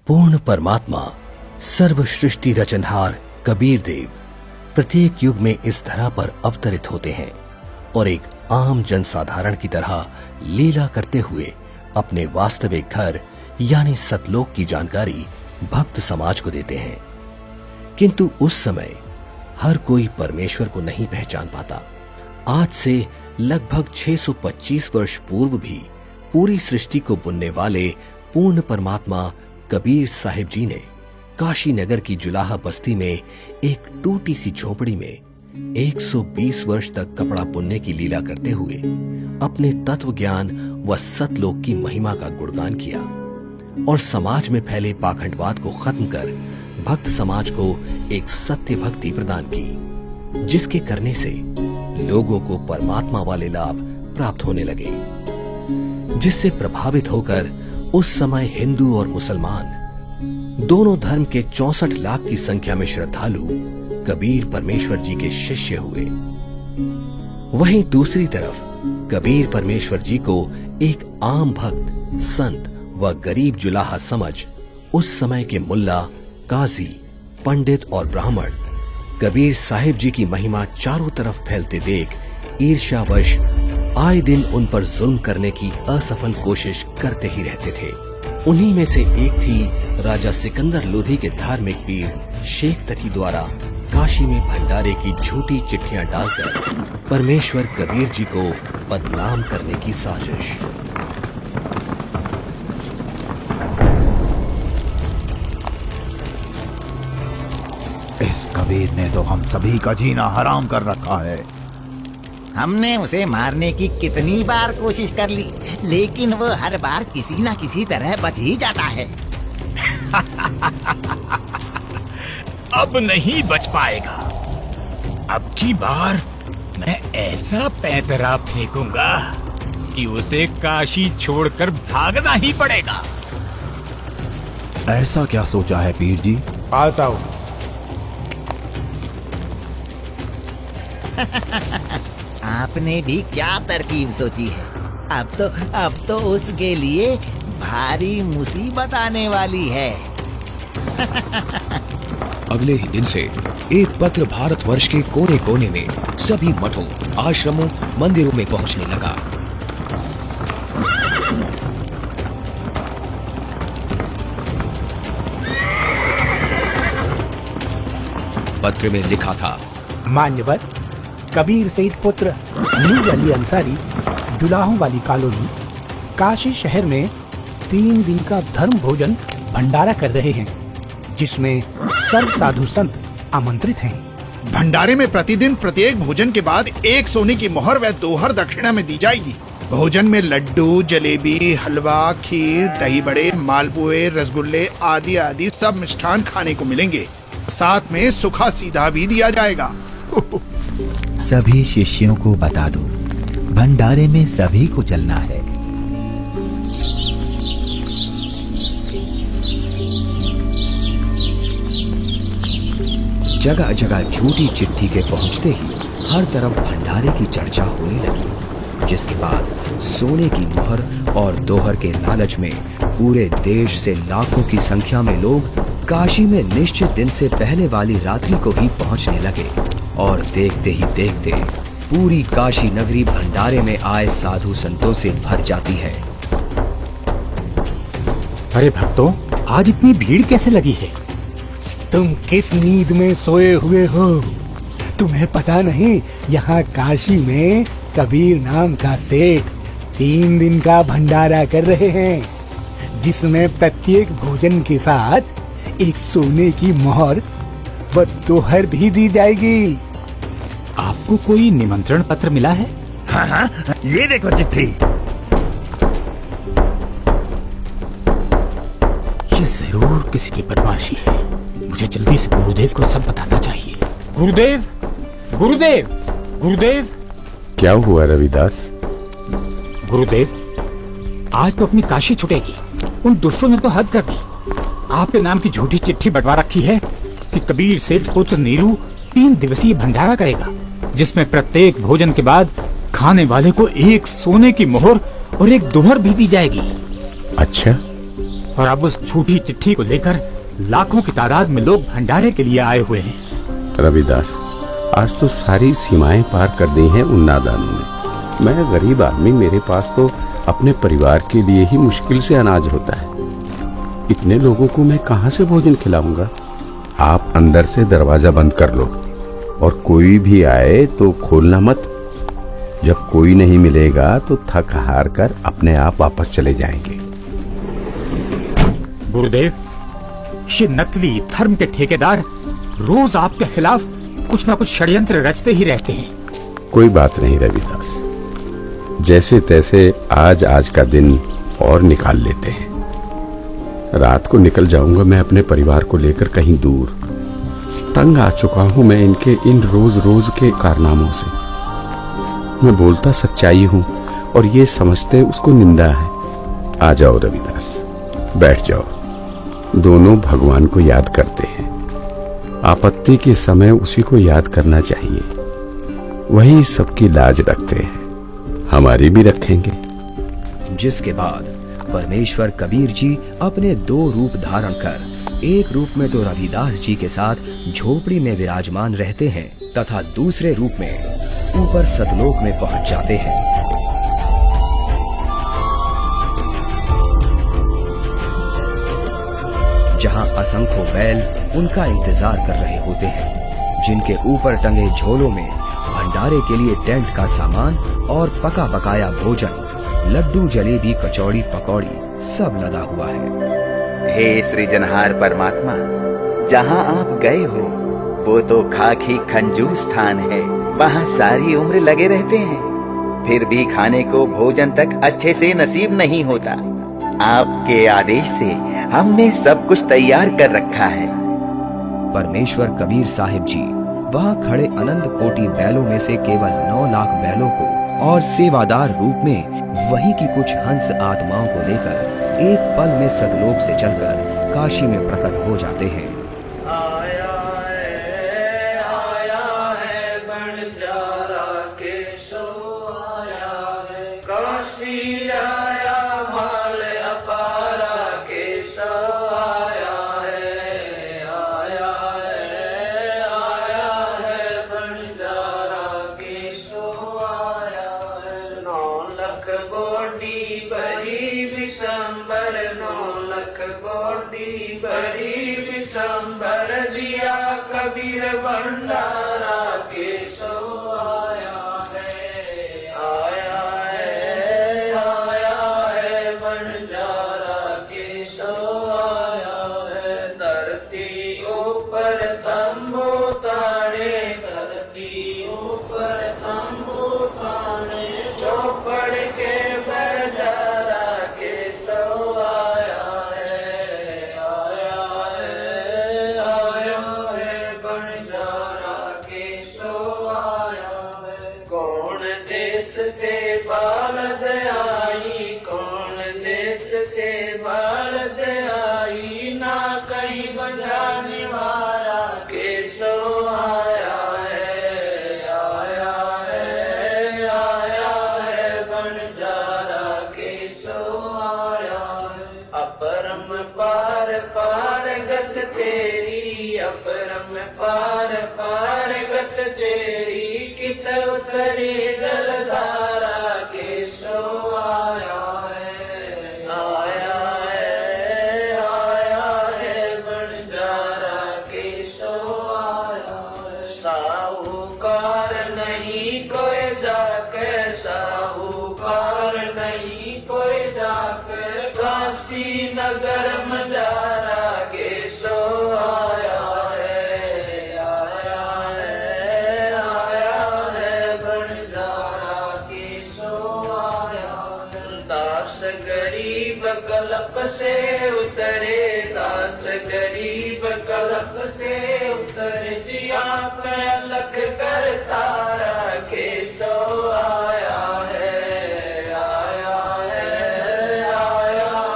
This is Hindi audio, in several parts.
पूर्ण परमात्मा सर्व सृष्टि रचनहार कबीर देव प्रत्येक युग में इस धरा पर अवतरित होते हैं और एक आम जनसाधारण की तरह लीला करते हुए अपने वास्तविक घर यानी सतलोक की जानकारी भक्त समाज को देते हैं। किंतु उस समय हर कोई परमेश्वर को नहीं पहचान पाता। आज से लगभग 625 वर्ष पूर्व भी पूरी सृष्टि को बुनने वाले पूर्ण परमात्मा कबीर साहिब जी ने काशी नगर की जुलाहा बस्ती में एक टूटी सी झोपड़ी में 120 वर्ष तक कपड़ा बुनने की लीला करते हुए अपने तत्व ज्ञान व सतलोक की महिमा का गुणगान किया और समाज में फैले पाखंडवाद को खत्म कर भक्त समाज को एक सत्य भक्ति प्रदान की, जिसके करने से लोगों को परमात्मा वाले लाभ प्राप्त होने लगे, जिससे प्रभावित होकर उस समय हिंदू और मुसलमान दोनों धर्म के 64 लाख की संख्या में श्रद्धालु कबीर परमेश्वर जी के शिष्य हुए। वहीं दूसरी तरफ कबीर परमेश्वर जी को एक आम भक्त, संत व गरीब जुलाहा समझ उस समय के मुल्ला, काजी, पंडित और ब्राह्मण कबीर साहिब जी की महिमा चारों तरफ फैलते देख ईर्ष्यावश आए दिन उन पर जुल्म करने की असफल कोशिश करते ही रहते थे। उन्हीं में से एक थी राजा सिकंदर लोधी के धार्मिक पीर शेख तकी द्वारा काशी में भंडारे की झूठी चिट्ठियां डालकर परमेश्वर कबीर जी को बदनाम करने की साजिश। इस कबीर ने तो हम सभी का जीना हराम कर रखा है। हमने उसे मारने की कितनी बार कोशिश कर ली, लेकिन वो हर बार किसी न किसी तरह बच ही जाता है। अब नहीं बच पाएगा। अब की बार मैं ऐसा पैंतरा फेंकूंगा कि उसे काशी छोड़कर भागना ही पड़ेगा। ऐसा क्या सोचा है पीर जी? पास आओ। आपने भी क्या तरकीब सोची है? अब तो उसके लिए भारी मुसीबत आने वाली है। अगले ही दिन से एक पत्र भारतवर्ष के कोने कोने में सभी मठों, आश्रमों, मंदिरों में पहुंचने लगा। पत्र में लिखा था, मान्यवर कबीर सेठ पुत्र नूर अली अंसारी जुलाहों वाली कॉलोनी काशी शहर में 3 दिन का धर्म भोजन भंडारा कर रहे हैं, जिसमें सर्व साधु संत आमंत्रित हैं। भंडारे में प्रतिदिन प्रत्येक भोजन के बाद 1 सोने की मोहर व दोहर दक्षिणा में दी जाएगी। भोजन में लड्डू, जलेबी, हलवा, खीर, दही बड़े, मालपुए, रसगुल्ले आदि आदि सब मिष्ठान खाने को मिलेंगे। साथ में सूखा सीधा भी दिया जाएगा। सभी शिष्यों को बता दो, भंडारे में सभी को चलना है। जगह जगह झूठी चिट्ठी के पहुंचते ही हर तरफ भंडारे की चर्चा होने लगी, जिसके बाद सोने की मोहर और दोहर के लालच में पूरे देश से लाखों की संख्या में लोग काशी में निश्चित दिन से पहले वाली रात्रि को ही पहुंचने लगे और देखते ही देखते पूरी काशी नगरी भंडारे में आए साधु संतों से भर जाती है। अरे भक्तों, आज इतनी भीड़ कैसे लगी है? तुम किस नींद में सोए हुए हो? तुम्हें पता नहीं यहाँ काशी में कबीर नाम का सेठ 3 दिन का भंडारा कर रहे हैं, जिसमें प्रत्येक भोजन के साथ एक सोने की मोहर व दोहर भी दी जाएगी। आपको कोई निमंत्रण पत्र मिला है? हाँ, ये देखो चिट्ठी। ये जरूर किसी की बदमाशी है। मुझे जल्दी से गुरुदेव को सब बताना चाहिए। गुरुदेव, गुरुदेव, गुरुदेव। क्या हुआ रविदास? गुरुदेव, आज तो अपनी काशी छुटेगी। उन दुष्टों ने तो हद कर दी। आपके नाम की झूठी चिट्ठी बंटवा रखी है कि कबीर सेठ पुत्र नीरू 3 दिवसीय भंडारा करेगा, जिसमें प्रत्येक भोजन के बाद खाने वाले को 1 सोने की मोहर और 1 दोहर भी दी जाएगी। अच्छा, और अब उस झूठी चिट्ठी को लेकर लाखों की तादाद में लोग भंडारे के लिए आए हुए हैं। रविदास, आज तो सारी सीमाएं पार कर दी हैं उन नादानों ने। मैं गरीब आदमी, मेरे पास तो अपने परिवार के लिए ही मुश्किल से अनाज होता है। इतने लोगों को मैं कहाँ से भोजन खिलाऊंगा? आप अंदर से दरवाजा बंद कर लो और कोई भी आए तो खोलना मत। जब कोई नहीं मिलेगा तो थक हार कर अपने आप वापस चले जाएंगे। गुरुदेव, ये नकली धर्म के ठेकेदार रोज आपके खिलाफ कुछ न कुछ षड्यंत्र रचते ही रहते हैं। कोई बात नहीं रविदास, जैसे तैसे आज का दिन और निकाल लेते हैं। रात को निकल जाऊंगा मैं अपने परिवार को लेकर कहीं दूर। तंग आ चुका हूं मैं इनके इन रोज रोज के कारनामों से। मैं बोलता सच्चाई हूं और ये समझते उसको निंदा है। आ जाओ रविदास, बैठ जाओ। दोनों भगवान को याद करते हैं। आपत्ति के समय उसी को याद करना चाहिए। वही सबकी लाज रखते हैं, हमारी भी रखेंगे। जिसके बाद परमेश्वर कबीर जी अपने 2 रूप धारण कर एक रूप में तो रविदास जी के साथ झोपड़ी में विराजमान रहते हैं तथा दूसरे रूप में ऊपर सतलोक में पहुंच जाते हैं। जहां असंख्यों बैल उनका इंतजार कर रहे होते हैं, जिनके ऊपर टंगे झोलों में भंडारे के लिए टेंट का सामान और पका पकाया भोजन, लड्डू, जलेबी, कचौड़ी, पकौड़ी सब लदा हुआ है। हे सृजनहार परमात्मा, जहाँ आप गए हो वो तो खाकी खंजूर स्थान है। वहाँ सारी उम्र लगे रहते हैं, फिर भी खाने को भोजन तक अच्छे से नसीब नहीं होता। आपके आदेश से हमने सब कुछ तैयार कर रखा है। परमेश्वर कबीर साहिब जी वहाँ खड़े अनंत कोटि बैलों में से केवल 9 लाख बैलों को और सेवादार रूप में वही की कुछ हंस आत्माओं को लेकर एक पल में सतलोक से चलकर काशी में प्रकट हो जाते हैं। आया है बंजारा केशो आया है, काशी आया माल अपारा केशो आया है। आया है बंजारा केशो आया है। 9 लख बोडी बड़ी विशंबर, 9 लख बोडी बड़ी विशंबर, दिया कबीर भंडारा केशो आया है। आया है बंजारा केशो आया है। धरती ऊपर तंबू ताने, धरती ऊपर तंबू ताने, चौपड़ के बंजारा केशो आया है। आया है बंजारा केशो आया है। कौन देश से बालद आई, कौन देश से बालद आई, ना कहीं बजाने वाला केशो आया है। आया है बंजारा केशो आया है। अपरम पार पार गत तेरी, अपरम पार पार गत तेरी, कित उतरी जलधारा केशो आया है। आया है बंजारा केशो आया है। साहूकार नहीं कोई जाके, साहूकार नहीं कोई जाके, काशी नगर मजारा केशो आया है। आया है बंजारा केशो आया है। दास गरीब कल्प से उतरे, दास गरीब कल्प से उतरे, जिया पे अलख कर तारा केशो आया है। आया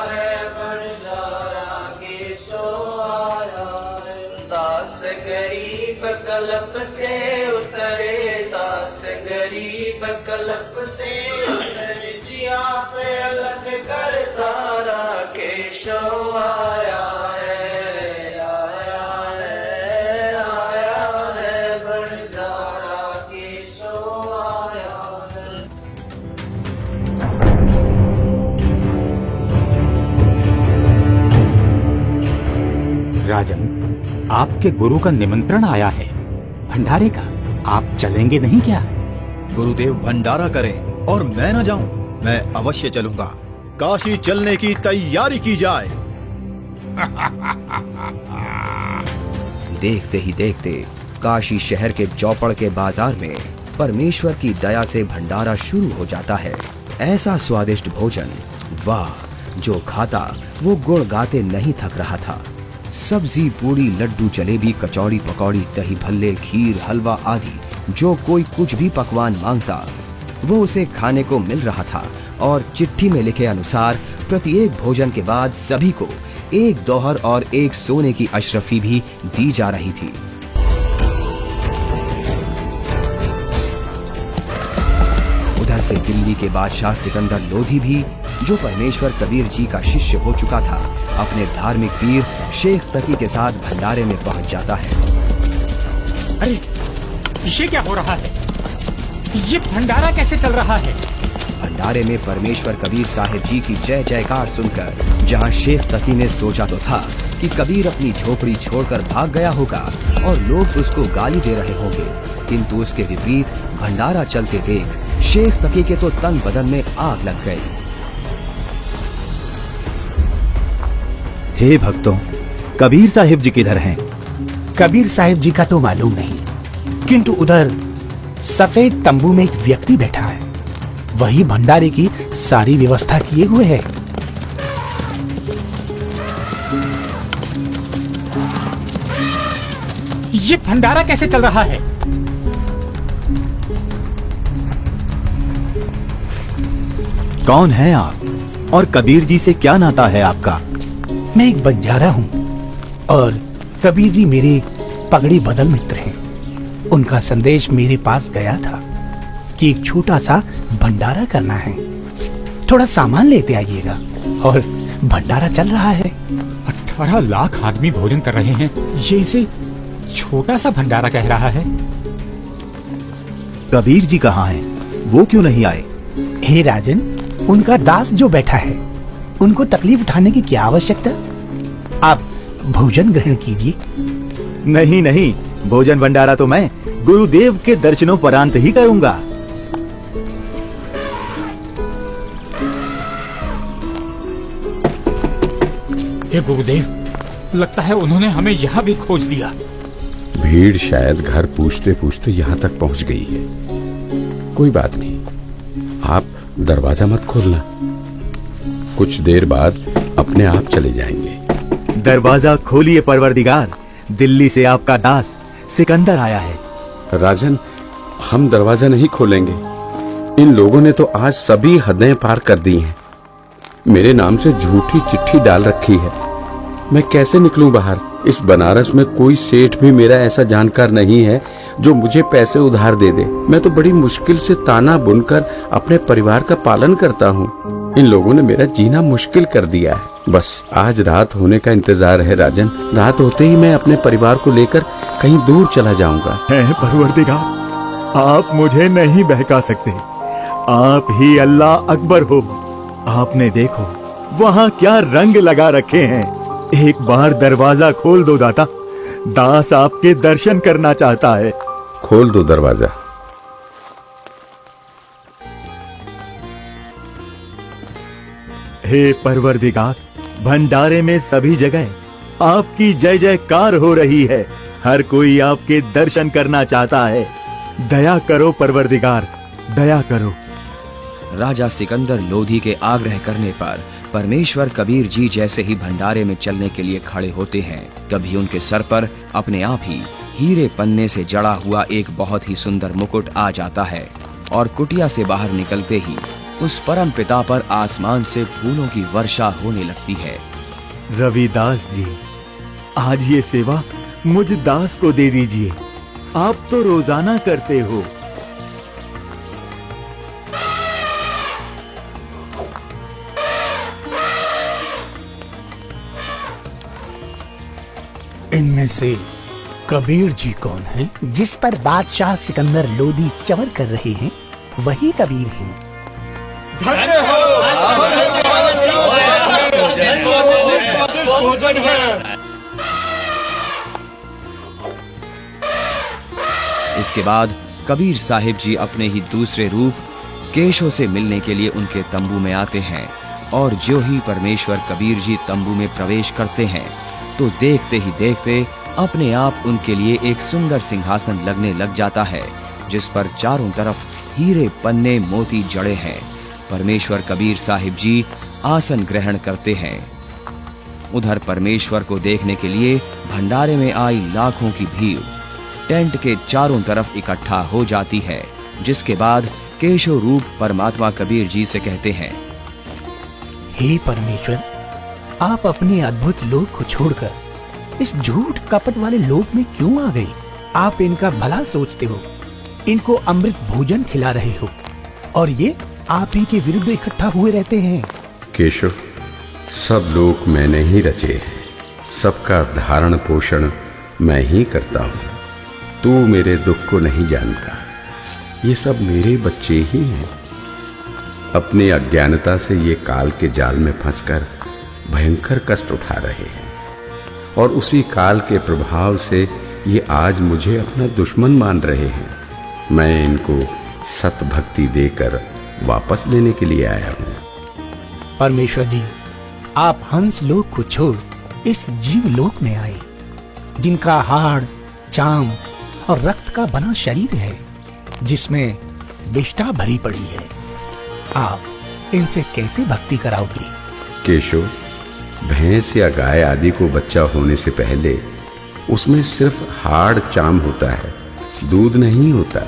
है बंजारा केशो आया है। दास गरीब कल्प से उतरे, दास गरीब कल्प से उतरे, जिया पे अलख कर तारा केशो सो आया है, आया है, आया है, भंडारा के सो आया है। राजन, आपके गुरु का निमंत्रण आया है भंडारे का, आप चलेंगे नहीं क्या? गुरुदेव भंडारा करें और मैं न जाऊं, मैं अवश्य चलूंगा। काशी चलने की तैयारी की जाए। देखते ही देखते काशी शहर के चौपड़ के बाजार में परमेश्वर की दया से भंडारा शुरू हो जाता है। ऐसा स्वादिष्ट भोजन, वाह, जो खाता वो गुण गाते नहीं थक रहा था। सब्जी, पूड़ी, लड्डू, जलेबी, कचौड़ी, पकौड़ी, दही भल्ले, खीर, हलवा आदि जो कोई कुछ भी पकवान मांगता वो उसे खाने को मिल रहा था। और चिट्ठी में लिखे अनुसार प्रत्येक भोजन के बाद सभी को एक दोहर और एक सोने की अशरफी भी दी जा रही थी। उधर से दिल्ली के बादशाह सिकंदर लोधी भी, जो परमेश्वर कबीर जी का शिष्य हो चुका था, अपने धार्मिक पीर शेख तकी के साथ भंडारे में पहुंच जाता है। अरे, ये क्या हो रहा है? ये भंडारा कैसे चल रहा है? भंडारे में परमेश्वर कबीर साहिब जी की जय जयकार सुनकर जहां शेख तकी ने सोचा तो था कि कबीर अपनी झोपड़ी छोड़कर भाग गया होगा और लोग उसको गाली दे रहे होंगे, किंतु उसके विपरीत भंडारा चलते देख शेख तकी के तो तन बदन में आग लग गई। हे भक्तों, कबीर साहिब जी किधर हैं? कबीर साहिब जी का तो मालूम नहीं, किंतु उधर सफेद तंबू में एक व्यक्ति बैठा है, वही भंडारे की सारी व्यवस्था किए हुए है। ये भंडारा कैसे चल रहा है? कौन है आप और कबीर जी से क्या नाता है आपका? मैं एक बंजारा हूँ और कबीर जी मेरे पगड़ी बदल मित्र हैं। उनका संदेश मेरे पास गया था कि एक छोटा सा भंडारा करना है, थोड़ा सामान लेते आइएगा। और भंडारा चल रहा है। 18 लाख आदमी भोजन कर रहे हैं, ये इसे छोटा सा भंडारा कह रहा है। कबीर जी कहाँ हैं? वो क्यों नहीं आए? हे राजन, उनका दास जो बैठा है, उनको तकलीफ उठाने की क्या आवश्यकता? आप भोजन ग्रहण कीजिए। नहीं नहीं, भोजन भंडारा तो मैं गुरुदेव के दर्शनोपरांत ही करूंगा। हे गुरुदेव, लगता है उन्होंने हमें यहाँ भी खोज लिया। भीड़ शायद घर पूछते पूछते यहाँ तक पहुँच गई है। कोई बात नहीं, आप दरवाजा मत खोलना, कुछ देर बाद अपने आप चले जाएंगे। दरवाजा खोलिए परवरदिगार, दिल्ली से आपका दास सिकंदर आया है। राजन, हम दरवाजा नहीं खोलेंगे। इन लोगों ने तो आज सभी हदें पार कर दी हैं। मेरे नाम से झूठी चिट्ठी डाल रखी है। मैं कैसे निकलूं बाहर? इस बनारस में कोई सेठ भी मेरा ऐसा जानकार नहीं है जो मुझे पैसे उधार दे दे। मैं तो बड़ी मुश्किल से ताना बुनकर अपने परिवार का पालन करता हूँ। इन लोगों ने मेरा जीना मुश्किल कर दिया है। बस आज रात होने का इंतजार है राजन। रात होते ही मैं अपने परिवार को लेकर कहीं दूर चला जाऊंगा। है परवरदिगार, आप मुझे नहीं बहका सकते। आप ही अल्लाह अकबर हो। आपने देखो वहाँ क्या रंग लगा रखे हैं। एक बार दरवाजा खोल दो दाता, दास आपके दर्शन करना चाहता है। खोल दो दरवाजा। हे परवरदिगार, भंडारे में सभी जगह आपकी जय जयकार हो रही है। हर कोई आपके दर्शन करना चाहता है। दया करो परवरदिगार, दया करो। राजा सिकंदर लोधी के आग्रह करने पर परमेश्वर कबीर जी जैसे ही भंडारे में चलने के लिए खड़े होते हैं, तभी उनके सर पर अपने आप ही हीरे पन्ने से जड़ा हुआ एक बहुत ही सुंदर मुकुट आ जाता है और कुटिया से बाहर निकलते ही उस परम पिता पर आसमान से फूलों की वर्षा होने लगती है। रविदास जी, आज ये सेवा मुझ दास को दे दीजिए। आप तो रोजाना करते हो। इनमें से कबीर जी कौन है? जिस पर बादशाह सिकंदर लोदी चवर कर रहे हैं वही कबीर हैं। इसके बाद कबीर साहिब जी अपने ही दूसरे रूप केशव से मिलने के लिए उनके तंबू में आते हैं और जो ही परमेश्वर कबीर जी तंबू में प्रवेश करते हैं तो देखते ही देखते अपने आप उनके लिए एक सुंदर सिंहासन लगने लग जाता है जिस पर चारों तरफ हीरे पन्ने मोती जड़े हैं। परमेश्वर कबीर साहिब जी आसन ग्रहण करते हैं। उधर परमेश्वर को देखने के लिए भंडारे में आई लाखों की भीड़ टेंट के चारों तरफ इकट्ठा हो जाती है, जिसके बाद केशव रूप परमात्मा कबीर जी से कहते हैं, हे परमेश्वर, आप अपने अद्भुत लोक को छोड़कर इस झूठ कपट वाले लोक में क्यों आ गए? आप इनका भला सोचते हो, इनको अमृत भोजन खिला रहे हो और ये आप ही के विरुद्ध इकट्ठा हुए रहते हैं। केशव, सब लोग मैंने ही रचे हैं, सबका धारण पोषण मैं ही करता हूँ। तू मेरे दुख को नहीं जानता, ये सब मेरे बच्चे ही हैं। अपनी अज्ञानता से ये काल के जाल में फंसकर भयंकर कष्ट उठा रहे हैं और उसी काल के प्रभाव से ये आज मुझे अपना दुश्मन मान रहे हैं। मैं इनको सत भक्ति देकर वापस लेने के लिए आया हूँ। परमेश्वर जी, आप हंस लोक को छोड़ इस जीव लोक में आए, जिनका हाड़, चाम और रक्त का बना शरीर है, जिसमें विष्ठा भरी पड़ी है। आप इनसे कैसे भक्ति कराओगे? केशव, भैंस या गाय आदि को बच्चा होने से पहले उसमें सिर्फ हाड़ चाम होता है, दूध नहीं होता।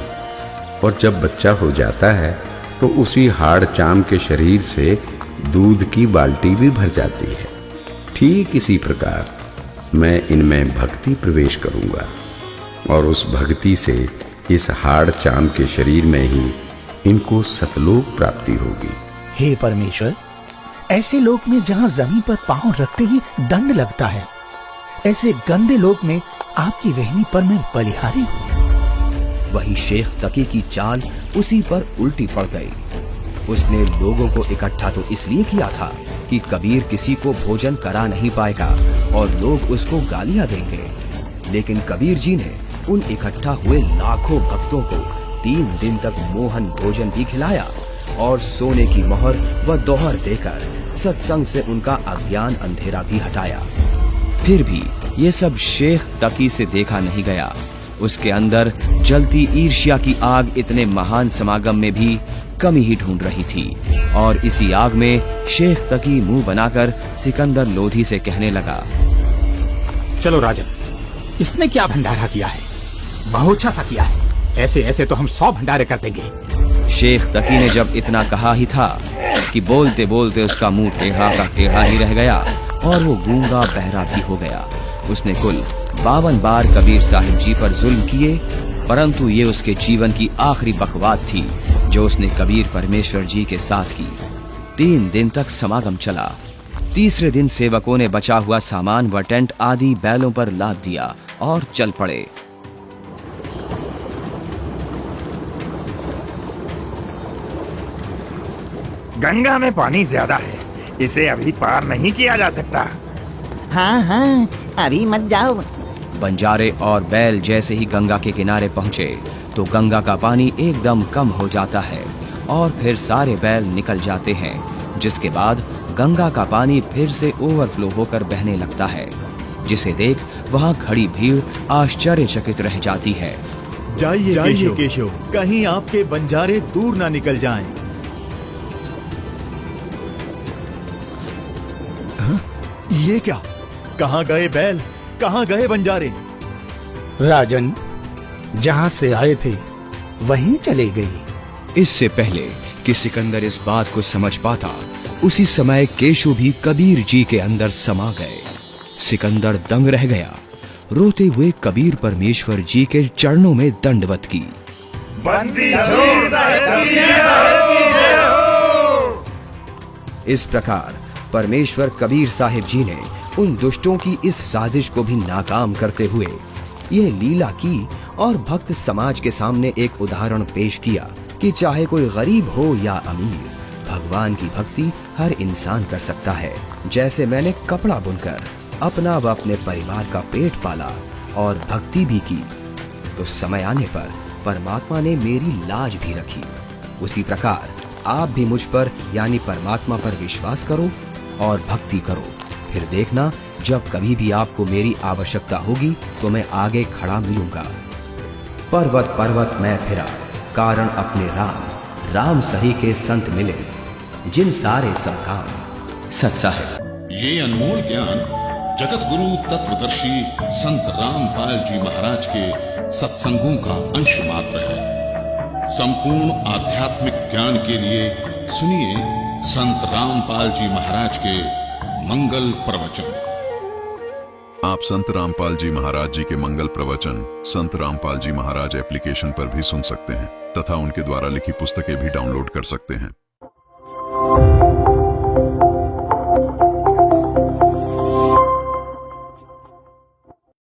और जब बच्चा हो जाता है तो उसी हाड़ चाम के शरीर से दूध की बाल्टी भी भर जाती है। ठीक इसी प्रकार मैं इनमें भक्ति प्रवेश करूंगा और उस भक्ति से इस हाड़ चाम के शरीर में ही इनको सतलोक प्राप्ति होगी। हे परमेश्वर, ऐसे लोक में जहाँ जमीन पर पांव रखते ही दंड लगता है, ऐसे गंदे लोक में आपकी रहनी पर मैं बलिहारी हूँ। वही शेख तकी की चाल उसी पर उल्टी पड़ गई। उसने लोगों को इकट्ठा तो इसलिए किया था कि कबीर किसी को भोजन करा नहीं पाएगा और लोग उसको गालियां देंगे, लेकिन कबीर जी ने उन इकट्ठा हुए लाखों भक्तों को 3 दिन तक मोहन भोजन भी खिलाया और सोने की मोहर व दोहर देकर सत्संग से उनका अज्ञान अंधेरा भी हटाया। फिर भी ये सब शेख तकी से देखा नहीं गया। उसके अंदर जलती ईर्ष्या की आग इतने महान समागम में भी कमी ही ढूंढ रही थी और इसी आग में शेख तकी मुंह बनाकर सिकंदर लोधी से कहने लगा, चलो राजन, इसने क्या भंडारा किया है? बहुत अच्छा सा किया है। ऐसे ऐसे तो हम 100 भंडारे कर देंगे। शेख तकी ने जब इतना कहा ही था कि बोलते बोलते उसका मुंह टेढ़ा का टेढ़ा ही रह गया और वो गूंगा बहरा भी हो गया। उसने कुल 52 बार कबीर साहिब जी पर जुल्म किए, परंतु ये उसके जीवन की आखिरी बकवाद थी जो उसने कबीर परमेश्वर जी के साथ की। 3 दिन तक समागम चला। तीसरे दिन सेवकों ने बचा हुआ सामान व टेंट आदि बैलों पर लाद दिया और चल पड़े। गंगा में पानी ज्यादा है, इसे अभी पार नहीं किया जा सकता। हाँ हाँ, अभी मत जाओ। बंजारे और बैल जैसे ही गंगा के किनारे पहुंचे तो गंगा का पानी एकदम कम हो जाता है और फिर सारे बैल निकल जाते हैं, जिसके बाद गंगा का पानी फिर से ओवरफ्लो होकर बहने लगता है, जिसे देख वहां खड़ी भीड़ आश्चर्यचकित रह जाती है। जाइए केशव, कहीं आपके बंजारे दूर ना निकल जाएं। ये क्या? कहाँ गए बैल, कहाँ गए बंजारे? राजन, जहाँ से आए थे वहीं चले गए। इससे पहले कि सिकंदर इस बात को समझ पाता, उसी समय केशव भी कबीर जी के अंदर समा गए। सिकंदर दंग रह गया। रोते हुए कबीर परमेश्वर जी के चरणों में दंडवत की। बंदी छोड़ साहिब की इस प्रकार परमेश्वर कबीर साहिब जी ने उन दुष्टों की इस साजिश को भी नाकाम करते हुए यह लीला की और भक्त समाज के सामने एक उदाहरण पेश किया कि चाहे कोई गरीब हो या अमीर, भगवान की भक्ति हर इंसान कर सकता है। जैसे मैंने कपड़ा बुनकर अपना व अपने परिवार का पेट पाला और भक्ति भी की, तो समय आने पर परमात्मा ने मेरी लाज भी रखी। उसी प्रकार आप भी मुझ पर यानी परमात्मा पर विश्वास करो और भक्ति करो। फिर देखना, जब कभी भी आपको मेरी आवश्यकता होगी तो मैं आगे खड़ा मिलूंगा। पर्वत पर्वत मैं फिरा, कारण अपने राम, राम सही के संत मिले, जिन सारे सब काम सत साहिब। ये अनमोल ज्ञान जगत गुरु तत्वदर्शी संत रामपाल जी महाराज के सत्संगों का अंश मात्र है। संपूर्ण आध्यात्मिक ज्ञान के लिए सुनिए संत रामपाल जी महाराज के मंगल प्रवचन। आप संत रामपाल जी महाराज जी के मंगल प्रवचन संत रामपाल जी महाराज एप्लीकेशन पर भी सुन सकते हैं तथा उनके द्वारा लिखी पुस्तकें भी डाउनलोड कर सकते हैं।